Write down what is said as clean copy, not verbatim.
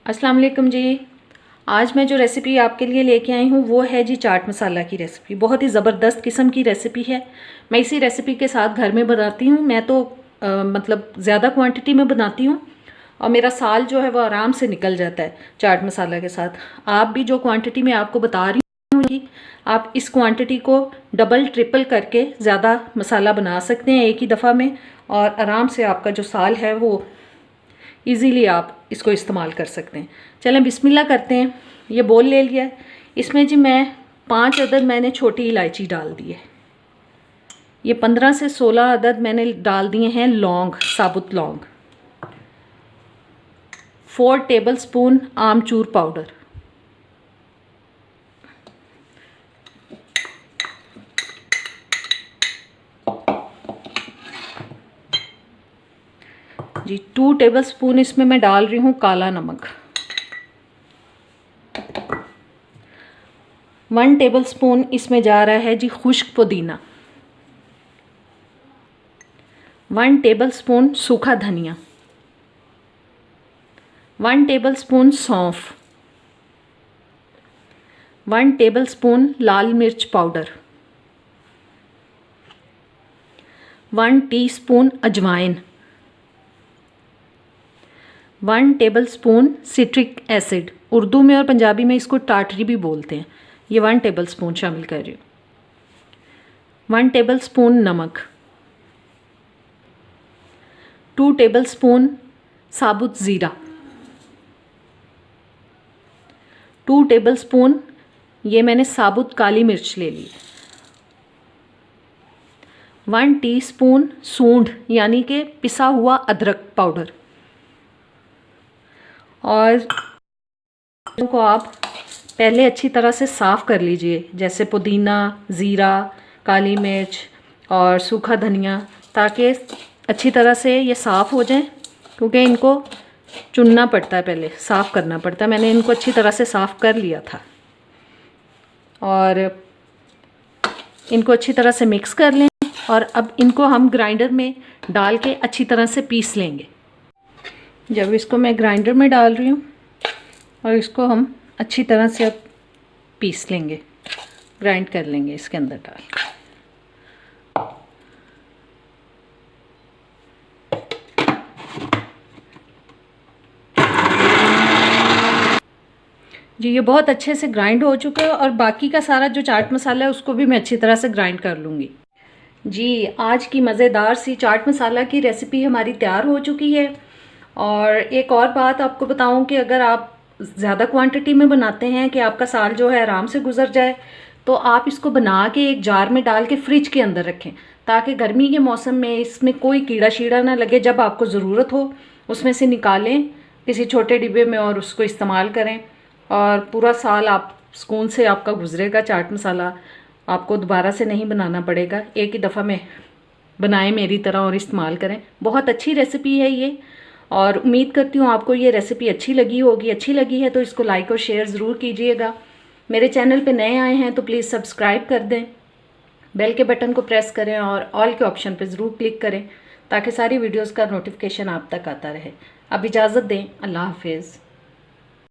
अस्सलाम वालेकुम जी। आज मैं जो रेसिपी आपके लिए लेके आई हूँ वो है जी चाट मसाला की रेसिपी। बहुत ही ज़बरदस्त किस्म की रेसिपी है। मैं इसी रेसिपी के साथ घर में बनाती हूँ। मैं तो मतलब ज़्यादा क्वांटिटी में बनाती हूँ और मेरा साल जो है वो आराम से निकल जाता है चाट मसाला के साथ। आप भी जो क्वांटिटी मैं आपको बता रही हूँ कि आप इस क्वांटिटी को डबल ट्रिपल करके ज़्यादा मसाला बना सकते हैं एक ही दफ़ा में, और आराम से आपका जो साल है वो इजीली आप इसको इस्तेमाल कर सकते हैं। चलें बिस्मिल्लाह करते हैं। ये बोल ले लिया है। इसमें जी मैं 5 अदद मैंने छोटी इलायची डाल दी है। ये 15 से 16 अदद मैंने डाल दिए हैं लौंग, साबुत लौंग। 4 टेबलस्पून आमचूर पाउडर, जी 2 टेबलस्पून इसमें मैं डाल रही हूँ काला नमक। 1 टेबलस्पून इसमें जा रहा है जी खुश्क पुदीना। 1 टेबलस्पून सूखा धनिया। 1 टेबलस्पून सौंफ। 1 टेबलस्पून लाल मिर्च पाउडर। 1 टीस्पून अजवाइन। 1 टेबलस्पून सिट्रिक एसिड, उर्दू में और पंजाबी में इसको टाटरी भी बोलते हैं। ये 1 टेबलस्पून शामिल कर रही हूँ। 1 टेबलस्पून नमक। 2 टेबलस्पून साबुत ज़ीरा। 2 टेबलस्पून ये मैंने साबुत काली मिर्च ले ली। 1 टीस्पून सूंढ यानी कि पिसा हुआ अदरक पाउडर। और को आप पहले अच्छी तरह से साफ़ कर लीजिए, जैसे पुदीना, ज़ीरा, काली मिर्च और सूखा धनिया, ताकि अच्छी तरह से ये साफ़ हो जाएं, क्योंकि इनको चुनना पड़ता है, पहले साफ़ करना पड़ता है। मैंने इनको अच्छी तरह से साफ़ कर लिया था और इनको अच्छी तरह से मिक्स कर लें। और अब इनको हम ग्राइंडर में डाल के अच्छी तरह से पीस लेंगे। जब इसको मैं ग्राइंडर में डाल रही हूँ और इसको हम अच्छी तरह से अब पीस लेंगे, ग्राइंड कर लेंगे इसके अंदर डाल। जी ये बहुत अच्छे से ग्राइंड हो चुका है और बाकी का सारा जो चाट मसाला है उसको भी मैं अच्छी तरह से ग्राइंड कर लूँगी। जी आज की मज़ेदार सी चाट मसाला की रेसिपी हमारी तैयार हो चुकी है। और एक और बात आपको बताऊं कि अगर आप ज़्यादा क्वांटिटी में बनाते हैं कि आपका साल जो है आराम से गुजर जाए, तो आप इसको बना के एक जार में डाल के फ्रिज के अंदर रखें, ताकि गर्मी के मौसम में इसमें कोई कीड़ा शीड़ा ना लगे। जब आपको ज़रूरत हो उसमें से निकालें किसी छोटे डिब्बे में और उसको इस्तेमाल करें, और पूरा साल आप सुकून से आपका गुजरेगा। चाट मसाला आपको दोबारा से नहीं बनाना पड़ेगा, एक ही दफ़ा में बनाएं मेरी तरह और इस्तेमाल करें। बहुत अच्छी रेसिपी है ये, और उम्मीद करती हूँ आपको ये रेसिपी अच्छी लगी होगी। अच्छी लगी है तो इसको लाइक और शेयर ज़रूर कीजिएगा। मेरे चैनल पे नए आए हैं तो प्लीज़ सब्सक्राइब कर दें, बेल के बटन को प्रेस करें और ऑल के ऑप्शन पे ज़रूर क्लिक करें, ताकि सारी वीडियोस का नोटिफिकेशन आप तक आता रहे। अब इजाज़त दें, अल्लाह हाफिज़।